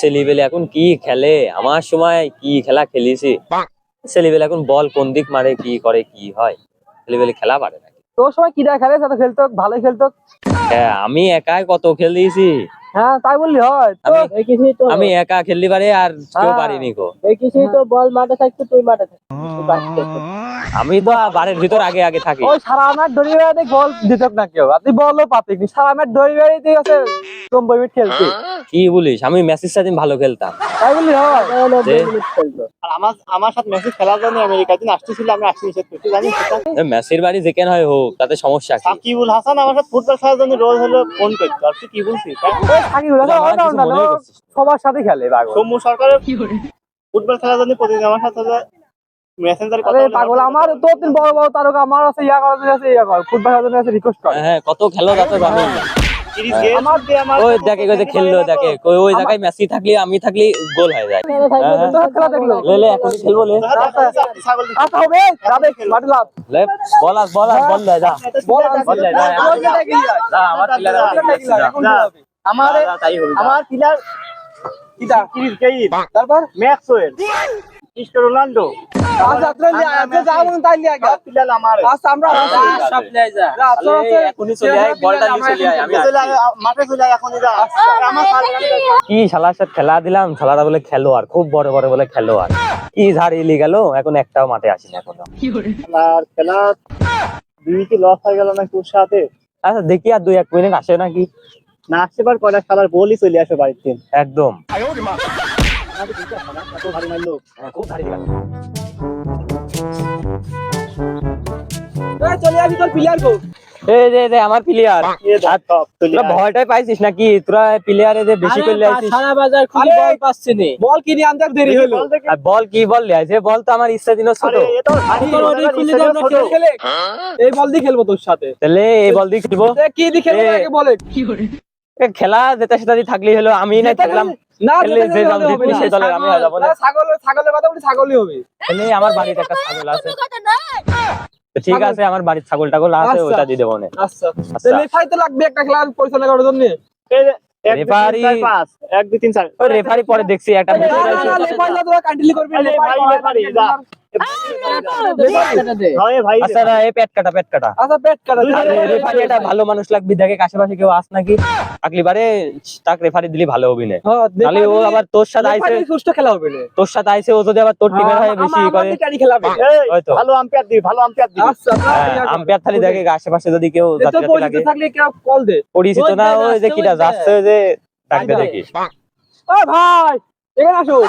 ছেলেবেলে এখন কি খেলে, আমার সময় কি খেলা খেলিছি। ছেলেবেলে এখন বল কোন দিক মারে, কি করে, কি হয়, ছেলেবেলে খেলা পারে না। তোর সময় কি খেলে, সাথে খেলতো, ভালোই খেলতো। হ্যাঁ, আমি একাই কত খেল দিয়েছি। হ্যাঁ তাই বললি হয় তো। আমি একা খেলতে পারি, আর কেউ পারিনি গো। দেখিসই তো, বল মাঠে থাকতো, তুই মাঠে থাকতো। আমি তো বাড়ির ভিতর আগে আগে থাকি। ওই সারা ম্যাচ দড়ি বেড়াতে গোল দিত না কেউ, আর তুই বলও পাতিনি। সারা ম্যাচ দড়ি বেড়াতে আছে 90 মিনিট খেলতে। কি বলিস, আমি মেসির সাথে ভালো খেলতাম। তাই বললি হয়। যে আর আমার সাথে মেসি খেলার জন্য আমেরিকা দিন আসতেছিল, আমি আসতে নিষেধ করছি, জানিস মেসির বাড়ি যেখানে হয় হোক, তাতে সমস্যা কি? সাকিবুল হাসান আমার সাথে ফুটবল খেলার জন্য রোজ হলো ফোন করতো। আর তুই কি বলছিস? সাকিবুল তুই আমার কিছু মনে হাসান করছিস? সবার সাথে খেলে। সৌম্য সরকারের ফুটবল খেলার জন্য প্রতিদিন আমার সাথে মেসেঞ্জারে কথা বলে। পাগল, আমার তো তিন বড় বড় তারকা আমার আছে, ইয়া করার জন্য আছে, ইয়া কর ফুটবল খেলার জন্য আছে, রিকোয়েস্ট করে। হ্যাঁ, কত খেলো তা তো জানি। আমার ওই দেখে কই যে খেললো, দেখে কই ওই জায়গায় মেসি থাকলে আমি থাকলে গোল হয়ে যায়। খেলা দেখলো লেলে এখন খেলবো লে। আচ্ছা হবে যাবে মাঠে লাভ। লে বল লে যা। বল লে যা। যা, আমার প্লেয়ার আমার তাই হবে। আমার প্লেয়ার কিটা ক্রিস গেইল, তারপর ম্যাক্সওয়েল, ক্রিস্টিয়ানো রোনাল্ডো। আচ্ছা তুই যাও তাই লিয়া গা প্লেয়ার আমার। আচ্ছা আমরা সব লে যা। এখনই চলে আয়, বলটা নিয়ে চলে আয়, আমি মাঠে চলে আয় এখনই যা। আমার কি শালার সাথে খেলা দিলাম, শালারা বলে খেলোয়াড়, খুব বড় বড় বলে খেলোয়াড়। কি ঝাড়িয়ে গেল, এখন একটাও মাঠে আসেনি এখনো। আর খেলা দুই কি লস হয়ে গেল না তোর সাথে? আচ্ছা দেখি আর 2-1 মিনিট আসে নাকি। না আসতে পার কয়টা খেলার বলই চলে আসে বাড়িতে। একদম ভারী মারলো। খুব ঝাড়ি দিলাম। চলে আসি তোর প্লেয়ার কো। এই যে আমার প্লেয়ার। তোরা ভয়টাই পাইছিস নাকি? তোরা প্লেয়ারে যে বেশি করে আইছিস। সারা বাজার খুলে বল পাচ্ছে নে। বল কিনে আনতে দেরি হলো। আর বল কি বল লে আছে, বল তো আমার ইচ্ছা দিন ছোট। এই বল দিয়ে খেলবো তোর সাথে। তাহলে এই বল দিয়ে খেলবো। কি দিয়ে খেলবো আগে বলে। খেলা যেটা সেটা দিয়ে থাকলেই হলো, আমি না খেললাম। না খেললে যে দল জিতবে সেই দলের আমি হয়ে যাবো না। ছাগলের কথা বলি, ছাগলই হবে। তাহলে আমার বাড়িতে একটা ছাগল আছে। ঠিক আছে, আমার বাড়ির ছাগল টাগল আছে, ওটা দিয়ে দেবো না। আচ্ছা রেফারি তো লাগবে একটা খেলা পরিচালনা করার জন্য। রেফারি 1 2 3 4 ওই রেফারি পরে দেখছি একটা রেফারি না তোরা কান্ট্রি করবি। রেফারি যা ভাই। আচ্ছা এই পেট কাটা আচ্ছা পেট কাটা। রেফারি এটা ভালো মানুষ লাগবে, দেখে আশেপাশে কেউ আস নাকি আকলি বারে তাক রেফারি দিলি ভালো হবে না। তাহলে ও আবার তোর সাথে আইছে, সুষ্ঠ খেলা হবে না। তোর সাথে আইছে, ও যদি আবার তোর টিমের হয়ে বেশি করে হয়তো ভালো আম্পায়ার দি, ভালো আম্পায়ার দি। আচ্ছা আম্পায়ার থালি দেখে আশেপাশে যদি কেউ যাত্রা লাগে থাকলে কেউ কল দে। পরিচিত না, ওই যে কিটা যাচ্ছে যে ডাকবে দেখি। ও ভাই এখানে আসো।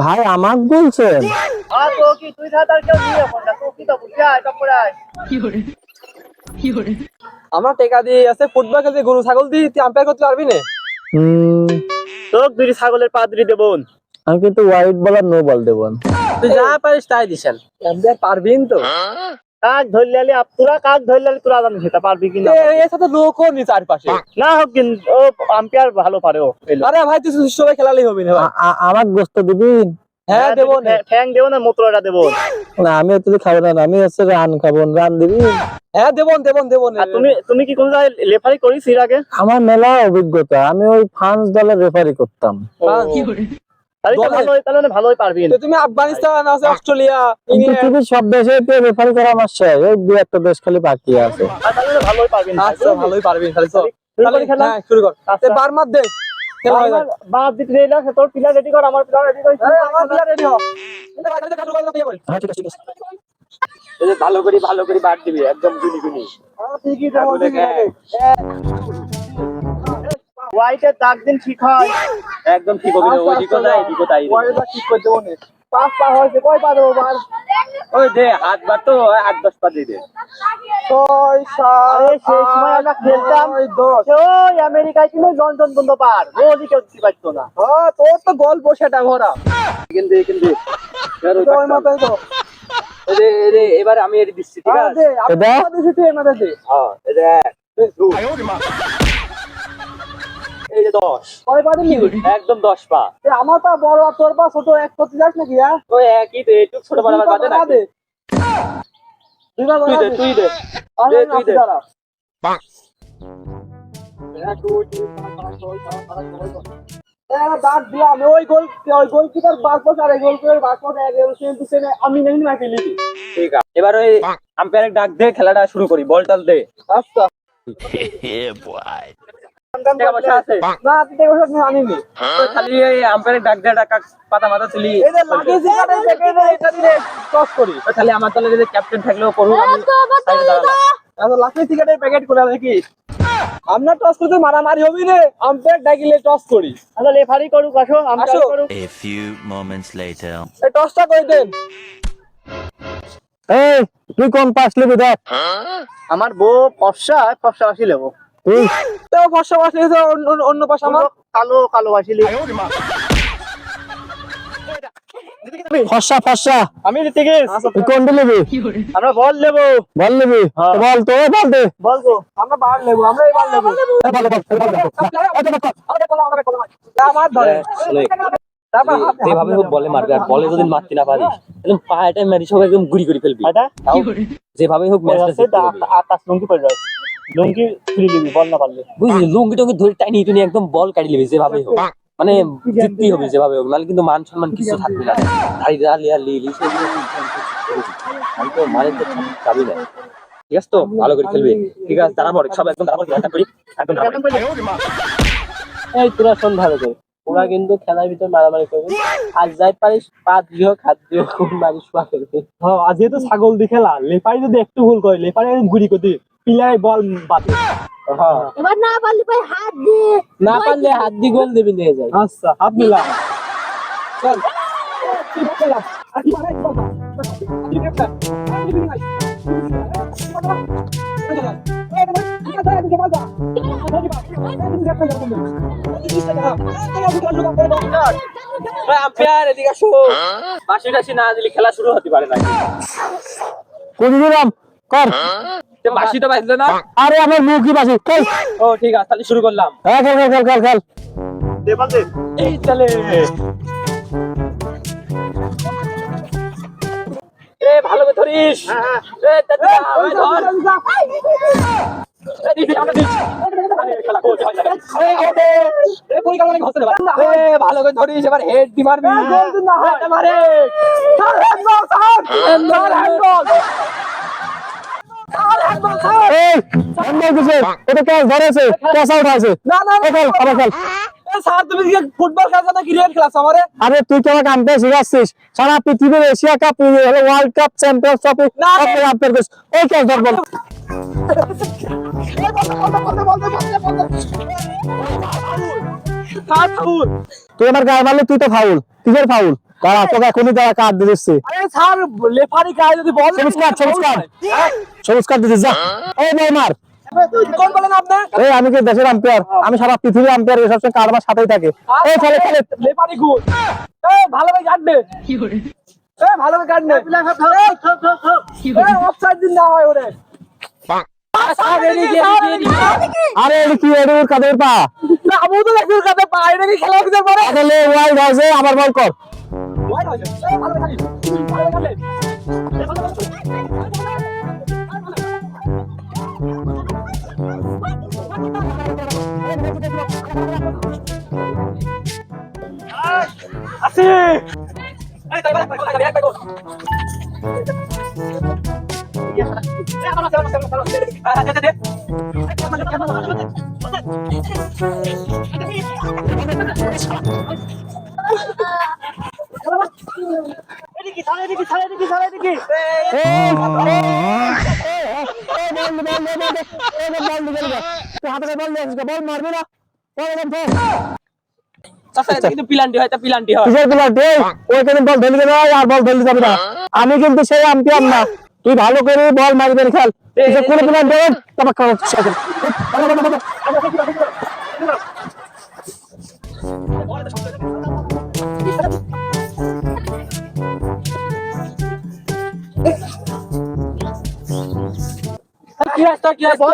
ভাই আমাকে বলছেন? আর তো কি তুই ছাড়া আর কেউ নিয়ে আসো না, তো কি তো বুঝা এটা পড়ে আয়। আমরা টেকা দিয়ে আছে ফুটবল খেলতে, গরু ছাগল দিয়ে তুই আম্পায়ার করতে পারবি না। তোক দুই ছাগলের পাদ্রি দেবন। আমি কিন্তু হোয়াইট বল আর নো বল দেবো। তুই যা পারিস তাই দিছেন। আম্পায়ার পারবিন তো? কাক ধরলে তোরা কাক ধরলে তোরা জানিস সেটা পারবি কিনা। এর সাথে লোকও নি চারপাশে না হোক, কিন্তু ও আম্পায়ার ভালো পারে ও। আরে ভাই তুই সবাই খেলালেই হবে না ভাই। আমার গোস্ত দিবি? হ্যাঁ দেবো না, ঠ্যাং দেবো না, মোটরটা দেবো না। আমি হচ্ছে খাবো না, আমি হচ্ছে রান খাবো। রান দিবি? হ্যাঁ দেবো না। তুমি কি কোন জায়গায় রেফারি করিস এর আগে? আমার মেলা অভিজ্ঞতা, আমি ওই ফ্রান্স দলের রেফারি করতাম। তাহলে ভালোই পারবি। তুমি আফগানিস্তান আছে, অস্ট্রেলিয়া, পৃথিবীর সব দেশে রেফারি করা আমার শেষ, ওই 2-1টা দেশ খালি বাকি আছে। তাহলে ভালোই পারবি। আচ্ছা ভালোই পারবি। তাহলে খেলা শুরু কর। বার মার দে, খেলা হয়। বার দিতে রেডি আছে, তোর প্লেয়ার রেডি কর, আমার প্লেয়ার রেডি কর। আমার প্লেয়ার রেডি হ। হ্যাঁ ঠিক আছে ঠিক আছে। এই যে ভালো করে বার দিবি, একদম গুনি ঠিকই দেবো। হোয়াইটের দাগ দিন ঠিক হয়, একদম ঠিক হবে। ওইদিকে যাই, এদিকে তাই হোয়াইটটা ঠিক করে দেবো না। 5 পা হয়েছে, কয় পা দেবো বার? ওই দে হাত বার তো 8-10 পা দিয়ে দে। 6 7 সেই সময় আমরা খেলতাম 10। ওই আমেরিকায় ছিল লন্ডন বন্ধ পার, রোজই কেউ দিতে পারতো না। হ্যাঁ তোর তো গল্প সেটা ভরা। কিন্তু ওই মাথায় তো এবার আমি এর দিচ্ছি, ঠিক আছে? এটা হ্যাঁ এই যে 1 2 এই যে 10। কয় পা দিলি? একদম 10 পা। আমার পা বড় আর তোর পা ছোট, এক করতে যাস নাকি? ওই একই তো, একটু ছোট বড় আবার বাদে না। তুই দে তুই দে। দাঁত দিয়ে আমি ওই গোলকিপার বারপোস আর এই গোলকিপার বারপোস আমি নেই না খেলি। ঠিক আছে, এবার ওই আম্পায়ারের ডাক দিয়ে খেলাটা শুরু করি, বল টল দে। আচ্ছা টাকা পয়সা আছে? না তুই আনিনি তো খালি এই আম্পায়ারের ডাক দিয়ে টাকা পাতা মাথা তুলি। এই যে লাগিয়েছি এটা দিয়ে টস করি। তো তাহলে আমার দলের যে ক্যাপ্টেন থাকলেও করুক, আমি সাইডে দাঁড়ালাম। আচ্ছা লাকি টিকেটের প্যাকেট করে দেখি আমরা টস করতে মারামারি হবি রে, আম্পায়ার ডাকিলে টস করি। আচ্ছা রেফারি করুক, আসো আম্পায়ার করুক। A few moments later. এই টসটা করে দেন। এই তুই কোন পাশ লিবি দেখ। আমার বউ ফর্সা বাসি লেবো। তুই তো ফর্সা বাসি অন্য পাশে আমার কালো বাসি লিবো। ফর্সা আমি ঋতিকেশ। তুই কোনটা লিবি? আমরা বল লেবো। বল লিবি? হ্যাঁ। তো বল তো বল দে। বলবো আমরা বার লেবো, আমরা এই বার লেবো। এই বল, আমার ধরে যেভাবে হোক বলে মারবে, আর বলে যদি মারতে না পারিস একদম পায়েটা মারি সব একদম গুড়ি করে ফেলবি। তাও যেভাবে হোক ম্যাচটা জিততে হবে। আকাশ লুঙ্গি পড়ে যাচ্ছে, লুঙ্গি খুলে দিবি বল না পারলে। বুঝলি, লুঙ্গি টুঙ্গি ধরে টাইনি টুনি একদম বল কাটি লিবি যেভাবে হোক, মানে জিততেই হবে যেভাবে হোক, নাহলে কিন্তু মান সম্মান কিছু থাকবে না। আমি তো মানে তো যাবি না, ঠিক আছে তো? ভালো করে খেলবি, ঠিক আছে? দাঁড়াবো সব একদম দাঁড়াবো, একদম দাঁড়াবো। এই তোরা শোন ভালো করে, ওরা কিন্তু খেলার ভিতর মারামারি করবে। আজ যাই পারিস পা দিও খাদ দিও মারিস পা ফেলবে। হ্যাঁ আজ যেহেতু ছাগল দি খেলা, লেপারি যদি একটু ভুল করে লেপারি গুড়ি করে পিলাই বল বাদে। হ্যাঁ এবার না পারলে ভাই হাত দিয়ে, না পারলে হাত দিয়ে গোল দিবি নিয়ে যায়। আচ্ছা হাত মিলা চল। আম্পায়ার এদিকে আসো, বাঁশি টাশি না দিলে খেলা শুরু হতে পারে না। কোন দিলাম কর। বাঁশি তো বাজলো না। আরে আমার মুখই বাসি খেল। ও ঠিক আছে, তাহলে শুরু করলাম। হ্যাঁ খেল খেল খেল খেল। এই চলে এ ভালো করে ধরিস। এ দাদা ওই ধর। এই দিদি আমরা দিচ্ছি। খেলা গোল হয়ে যাবে। এ পরিকল্পনা হচ্ছে না। এ ভালো করে ধরিস, এবার হেড দি মারবি। গোল না হয় মারে। এই আমরা কিছু এটা ক্যাচ ধরেছে, ক্যাচ আউট আছে। না না খেল আবার খেল। স্যার তুমি কি ফুটবল খেলছো না ক্রিকেট খেলাছো আমারে? আরে তুই তো আমাকে আম্পায়ার শিখাচ্ছিস, সারা পৃথিবীর Asia cup, world cup, champions trophy না, সব আম্পায়ার করছিস। এই ক্যাচ ধর বল। Sir foul. তুই আমার গায়ে মারলে তুই তো ফাউল। কিসের ফাউল? দাঁড়া তোকে এখনই দাঁড়া কার্ড দিয়ে দিচ্ছি। আরে স্যার লেফারি গায়ে যদি বল সবুজ কার্ড, সবুজ কার্ড, সবুজ কার্ড দিয়ে দিস যা। এই নে মার। কোন বলেন আপনি? এই আমি কি দেশের আম্পায়ার? আমি সারা পৃথিবীর আম্পায়ার, সবসময় কার্ড আমার সাথেই থাকে। এই খেলে খেলে। লেফারি গুড। এই ভালো করে কাটবে। এই ভালো করে কাটবে। এই অফসাইড দিন না হয় ওরে। স্যার এদিকে আরে এটা কি এটা ওর কাদের পা? না আমি তো দেখি কাতে পায় নাকি খেলা দিতে পারে। আসলে ওয়াইড হয়েছে, আবার বল কর। এই ভালো করে কাটবে। ভালো করে কাটবে। আসি এই তাই বলে একটা গোল এদিকে সারা এদিকে এই বল হাতে বল নিয়ে বল মারবি না। বল এরকম তো আচ্ছা কিন্তু পিলান্টি হয়, তা পিলান্টি হয়। কিসের প্লেয়ার দে? ওইখানে বল ধরে যাবে আর বল ধরে যাবে না। আমি কিন্তু সেই আম্পায়ার না, তুই ভালো করে বল মারবেন খেল। কিসের কোন প্লেয়ার দে? তবে কর সেকেন্ড। কি আছে কি আছে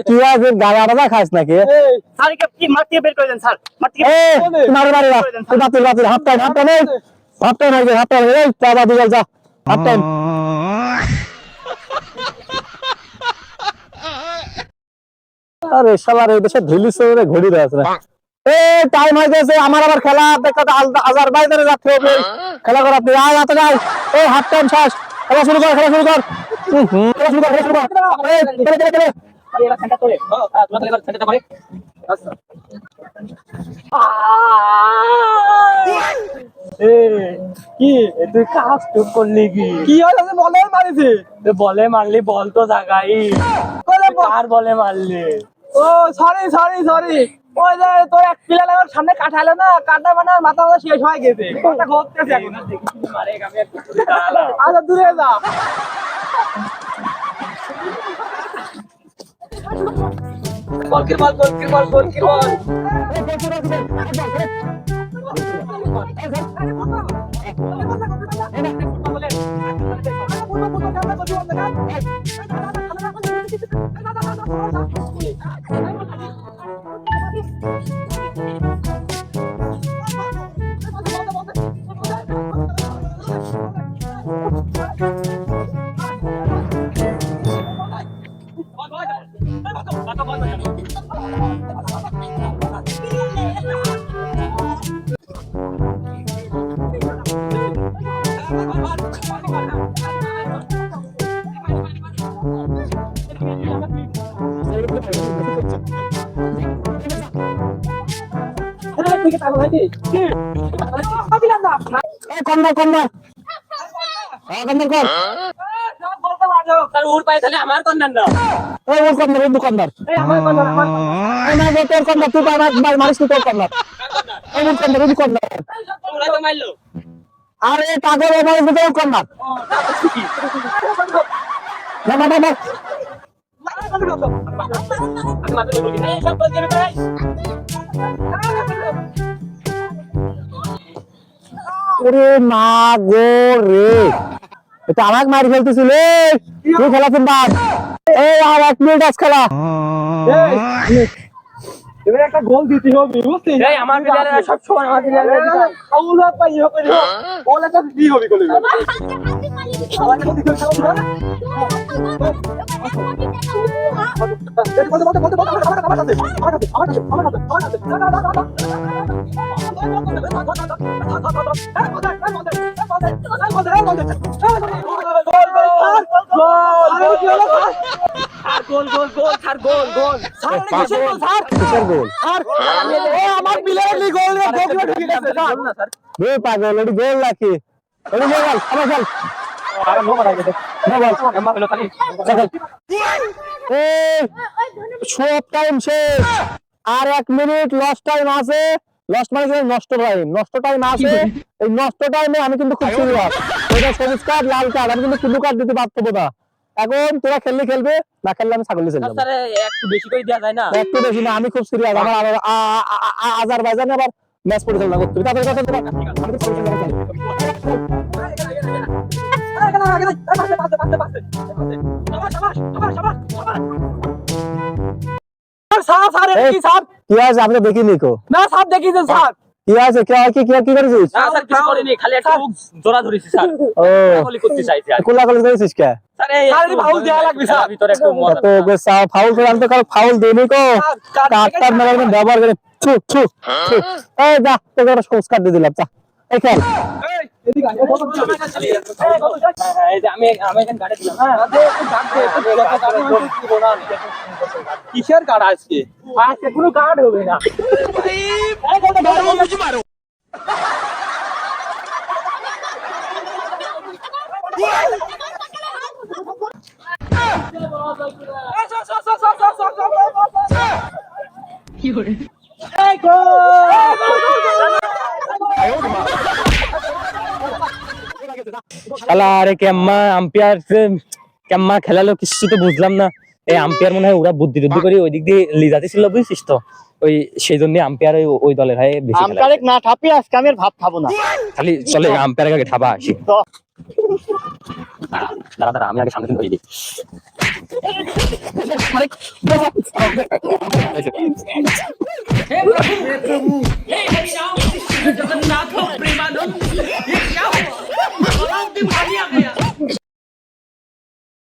কি আছে গালাটা খাস নাকি? স্যার কি মারতে বের করে দেন স্যার মারতে এই মারে মারে না, তুই বাতিল বাতিল half time half time half time হয়ে গেছে, হাফ টাইম এই চা বাদি যা হাফ টাইম। আরে শালার এই দেশে ঢিলি সরে ঘড়ি রয়েছে না। এই টাইম হয়ে গেছে আমার আবার খেলা দেখাতে আজারবাইজানে যেতে হবে। খেলা কর আপনি আয় হাতে যাই। এই হাফ টাইম শেষ। খেলা শুরু কর, খেলা শুরু কর। খেলা শুরু কর, খেলা শুরু কর। এই খেলে খেলে খেলে। কি তুই কাজ টুক করলি কি হলো বলে মারিছি বলে মারলি বল তো জাগাই আর বলে মারলি ও সরি সরি সরি ওই যে তোর এক প্লেয়ার আমার সামনে কাটালো না কাটা মানে মাথা শেষ হয়ে গেছে কথা ঘটতেছে এখন মারে আমি একটু আচ্ছা দূরে যা বল কন্যা কন্যা কন্যা কর ওর পায়ে তাহলে আমার কন্যান না ওই ওর কন্যা ওই দোকানদার আমার কন্যা না তোর কন্যা তুই আমার মারিস তোর কন্যা ওই কন্যা ওই কন্যা ওরা তো মারলো আরে পাগল আমার তোর কন্যা না না না ওরে মা গো রে এটা আমাকে মারি ফেলতেছিল তুই খেলা বাদ এই আর 1 মিনিট আজ খেলা এবারে একটা গোল দিতে হবে বুঝছিস এই আমার প্লেয়াররা সব সময় আমার প্লেয়াররা আউলা পাই হবে গোল একটা দি হবে গোল গোল গোল গোল স্যার গোল গোল স্যার স্যার কিসের গোল আর আমার প্লেয়ার গোল ঢুকে গেছে স্যার রে পাগল ওই গোল নাকি ওই গোল আবার খেল আর নো মারা গেছে না বল এমন হলো খালি এই সব টাইম শেষ আর 1 মিনিট লস্ট টাইম আছে লস্ট মানে কি নষ্ট টাইম আছে এই নষ্ট টাইমে আমি কিন্তু খুব সিরিয়াস এটা সবুজ কার্ড লাল কার্ড আমি কিন্তু ব্লু কার্ড দিতে পারবো না এখন তোরা খেলবে না খেললে আমি ছাগল চলে যাব স্যার একটু বেশি করে দেয়া যায় না একটু বেশি না আমি খুব সিরিয়াস আমার আজারবাইজানে আবার ম্যাচ পরিচালনা করতে হবে তাড়াতাড়ি আমি তো পরিচালনা করতে কি আছে আপনি দেখিনি কো না স্যার দেখিছেন স্যার কি আছে কি করেছিস না স্যার কিছু করিনি খালি একটা জোড়া ধরেছি স্যার ও বলি করতে চাইছি আর কোলা করেছিস কে স্যার এই ফাউল দেয়া লাগবে স্যার ভিতরে একটু মজা তো গোসা ফাউল করে আমি তো কাল ফাউল দেইনি কো কাটটার মেরে ব্যবহার করে ছু ছু এই যা তোকে একটা সংস্কার দিয়ে দিলাম যা এই খেল এদিকে এই যে আমি এখানে গাড়ি দিলাম হ্যাঁ কিসের কার্ড আজকে আজকে কোনো কার্ড হবে না শালা আরে কেম্মা আম্পায়ার কেম্মা খেলালো কিছু তো বুঝলাম না এই আম্পায়ার মনে হয় ওরা বুদ্ধি করে ওই দিক দিয়ে লিজাতে ছিল বুঝছিস তো ওই সেই জন্য আম্পায়ার ওই দলের হয় বেশি আম্পায়ার না ঠাপি আজকে আমি আর ভাত খাবো না খালি চলে আম্পায়ার আগে ঠাবা আসি দাঁড়া আমি আগে সামনে ধরে দিই हे प्रभु हे हरि राम जगन्नाथ प्रेमानंद ये क्या